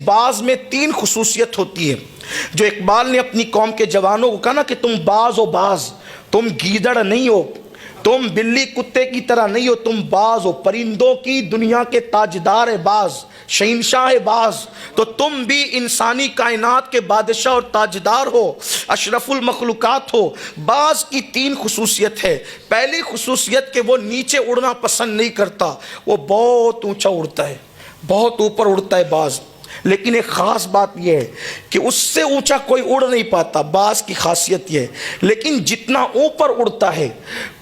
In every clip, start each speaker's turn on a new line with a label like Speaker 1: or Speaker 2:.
Speaker 1: باز میں 3 خصوصیت ہوتی ہے جو اقبال نے اپنی قوم کے جوانوں کو کہا نا کہ تم باز ہو باز، تم گیدڑ نہیں ہو، تم بلی کتے کی طرح نہیں ہو، تم باز ہو، پرندوں کی دنیا کے تاجدار ہے باز، شہنشاہ باز، تو تم بھی انسانی کائنات کے بادشاہ اور تاجدار ہو، اشرف المخلوقات ہو۔ باز کی 3 خصوصیت ہے۔ پہلی خصوصیت کہ وہ نیچے اڑنا پسند نہیں کرتا، وہ بہت اونچا اڑتا ہے، بہت اوپر اڑتا ہے باز۔ لیکن ایک خاص بات یہ ہے کہ اس سے اونچا کوئی اڑ نہیں پاتا، باز کی خاصیت یہ ہے۔ لیکن جتنا اوپر اڑتا ہے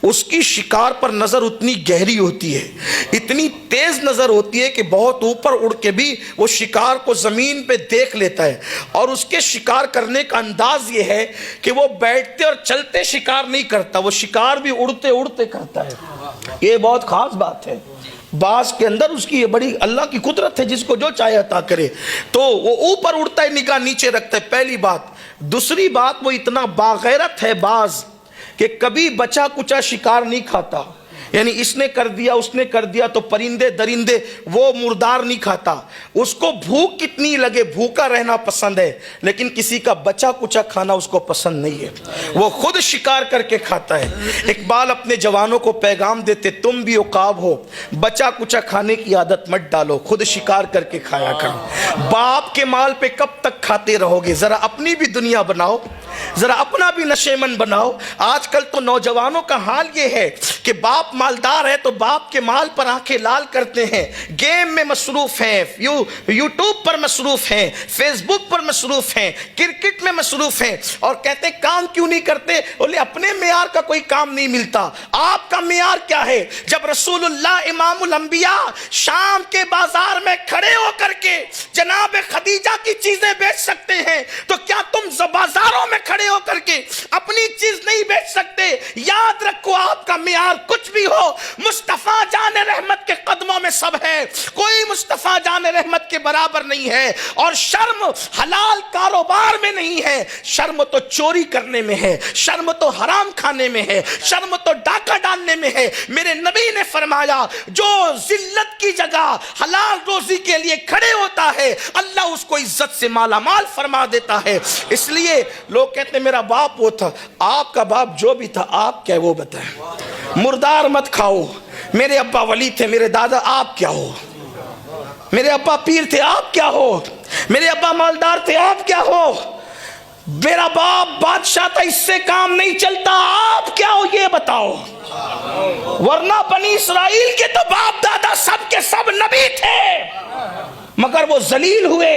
Speaker 1: اس کی شکار پر نظر اتنی گہری ہوتی ہے، اتنی تیز نظر ہوتی ہے کہ بہت اوپر اڑ کے بھی وہ شکار کو زمین پہ دیکھ لیتا ہے، اور اس کے شکار کرنے کا انداز یہ ہے کہ وہ بیٹھتے اور چلتے شکار نہیں کرتا، وہ شکار بھی اڑتے اڑتے کرتا ہے۔ یہ بہت خاص بات ہے، باز کے اندر اس کی یہ بڑی اللہ کی قدرت ہے، جس کو جو چاہے عطا کرے۔ تو وہ اوپر اڑتا ہے، نگاہ نیچے رکھتا ہے، پہلی بات۔ دوسری بات، وہ اتنا باغیرت ہے باز کہ کبھی بچا کچا شکار نہیں کھاتا، یعنی اس نے کر دیا اس نے کر دیا تو پرندے درندے وہ مردار نہیں کھاتا، اس کو بھوک کتنی لگے بھوکا رہنا پسند ہے، لیکن کسی کا بچا کچا کھانا اس کو پسند نہیں ہے، وہ خود شکار کر کے کھاتا ہے۔ اقبال اپنے جوانوں کو پیغام دیتے، تم بھی عقاب ہو، بچا کچا کھانے کی عادت مت ڈالو، خود شکار کر کے کھایا کرو۔ باپ کے مال پہ کب تک کھاتے رہو گے؟ ذرا اپنی بھی دنیا بناؤ، ذرا اپنا بھی نشے من بناؤ۔ آج کل تو نوجوانوں کا حال یہ ہے کہ باپ مالدار ہے تو باپ کے مال پر آنکھیں لال کرتے ہیں، گیم میں مصروف ہیں، یوٹیوب پر مصروف ہیں، فیس بک پر مصروف ہیں، کرکٹ میں مصروف ہیں، اور کہتے ہیں کام کیوں نہیں کرتے؟ بولے اپنے معیار کا کوئی کام نہیں ملتا۔ آپ کا معیار کیا ہے؟ جب رسول اللہ امام الانبیاء شام کے بازار میں کھڑے ہو کر کے جناب خدیجہ کی چیزیں بیچ سکتے ہیں تو کیا تم بازاروں میں کھڑے ہو کر کے اپنی چیز نہیں بیچ سکتے؟ یاد رکھو، آپ کا معیار کچھ بھی ہو، مصطفیٰ جان رحمت کے قدموں میں سب ہے، کوئی مصطفیٰ جان رحمت کے برابر نہیں ہے۔ اور شرم حلال کاروبار میں نہیں ہے، شرم تو چوری کرنے میں ہے، شرم تو حرام کھانے میں ہے، شرم تو ڈاکہ ڈالنے میں ہے۔ میرے نبی نے فرمایا جو ذلت کی جگہ حلال روزی کے لیے کھڑے ہوتا ہے اللہ اس کو عزت سے مالا مال فرما دیتا ہے۔ اس لیے لوگ کہتے ہیں میرا باپ وہ تھا، آپ کا باپ جو بھی تھا آپ کیا وہ بتائیں؟ مردار مت کھاؤ۔ میرے ابا ولی تھے، میرے دادا، آپ کیا ہو؟ میرے ابا پیر تھے، آپ کیا ہو؟ میرے ابا مالدار تھے، آپ کیا ہو؟ میرا باپ بادشاہ تھا، اس سے کام نہیں چلتا، آپ کیا ہو یہ بتاؤ؟ ورنہ بنی اسرائیل کے تو باپ دادا سب کے سب نبی تھے، مگر وہ ذلیل ہوئے۔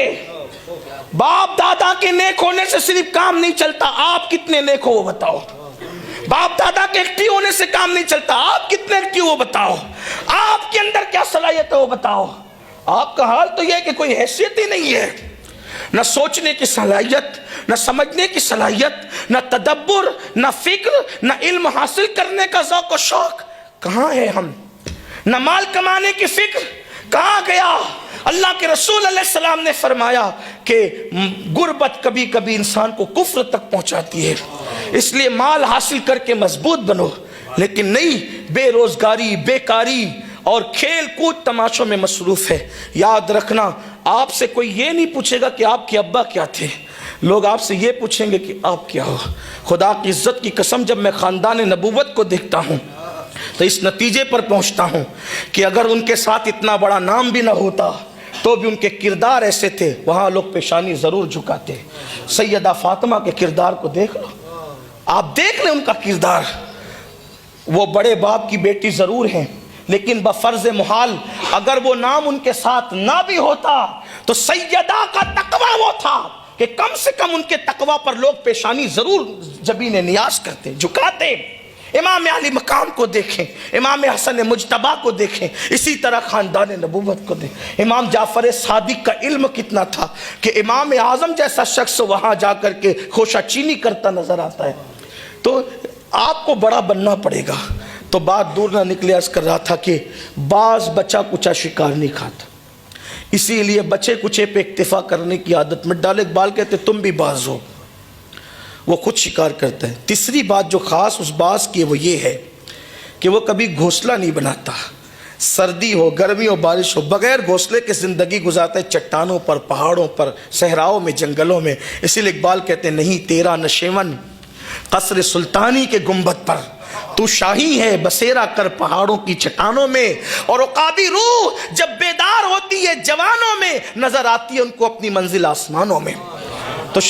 Speaker 1: باپ دادا کے نیک ہونے سے صرف کام نہیں چلتا، آپ کتنے نیک ہو وہ بتاؤ؟ باپ دادا کے ایکٹیو ہونے سے کام نہیں چلتا، آپ کتنے ایکٹیو ہو بتاؤ؟ آپ کے اندر کیا صلاحیت ہے وہ بتاؤ؟ آپ کا حال تو یہ ہے کہ کوئی حیثیت ہی نہیں ہے، نہ سوچنے کی صلاحیت، نہ سمجھنے کی صلاحیت، نہ تدبر، نہ فکر، نہ علم حاصل کرنے کا ذوق و شوق۔ کہاں ہے ہم؟ نہ مال کمانے کی فکر، کہاں گیا؟ اللہ کے رسول علیہ السلام نے فرمایا کہ غربت کبھی کبھی انسان کو کفر تک پہنچاتی ہے، اس لیے مال حاصل کر کے مضبوط بنو، لیکن نہیں بے روزگاری، بیکاری اور کھیل کود تماشوں میں مصروف ہے۔ یاد رکھنا، آپ سے کوئی یہ نہیں پوچھے گا کہ آپ کے ابا کیا تھے، لوگ آپ سے یہ پوچھیں گے کہ آپ کیا ہو۔ خدا کی عزت کی قسم، جب میں خاندان نبوت کو دیکھتا ہوں تو اس نتیجے پر پہنچتا ہوں کہ اگر ان کے ساتھ اتنا بڑا نام بھی نہ ہوتا تو بھی ان کے کردار ایسے تھے، وہاں لوگ پیشانی ضرور جھکاتے۔ سیدہ فاطمہ کے کردار کو دیکھ لو، آپ دیکھ لیں ان کا کردار۔ وہ بڑے باپ کی بیٹی ضرور ہیں، لیکن بفرض محال اگر وہ نام ان کے ساتھ نہ بھی ہوتا تو سیدہ کا تقویٰ وہ تھا کہ کم سے کم ان کے تقویٰ پر لوگ پیشانی ضرور جبین نیاز کرتے، جھکاتے۔ امام علی مقام کو دیکھیں، امام حسن مجتبیٰ کو دیکھیں، اسی طرح خاندان نبوت کو دیکھیں۔ امام جعفر صادق کا علم کتنا تھا کہ امام اعظم جیسا شخص وہاں جا کر کے خوشہ چینی کرتا نظر آتا ہے۔ تو آپ کو بڑا بننا پڑے گا۔ تو بات دور نہ نکلے، عرض کر رہا تھا کہ باز بچا کچا شکار نہیں کھاتا، اسی لیے بچے کچے پہ اکتفا کرنے کی عادت مت ڈالے۔ اقبال کہتے تم بھی باز ہو، وہ خود شکار کرتا ہے۔ تیسری بات جو خاص اس باز کی ہے وہ یہ ہے کہ وہ کبھی گھونسلہ نہیں بناتا، سردی ہو، گرمی ہو، بارش ہو، بغیر گھونسلے کے زندگی گزارتا ہے، چٹانوں پر، پہاڑوں پر، صحراؤں میں، جنگلوں میں۔ اسی لیے اقبال کہتے ہیں نہیں تیرا نشیون قصر سلطانی کے گنبد پر، تو شاہی ہے بسیرا کر پہاڑوں کی چٹانوں میں۔ اور عقابی روح جب بیدار ہوتی ہے جوانوں میں، نظر آتی ہے ان کو اپنی منزل آسمانوں میں۔ تو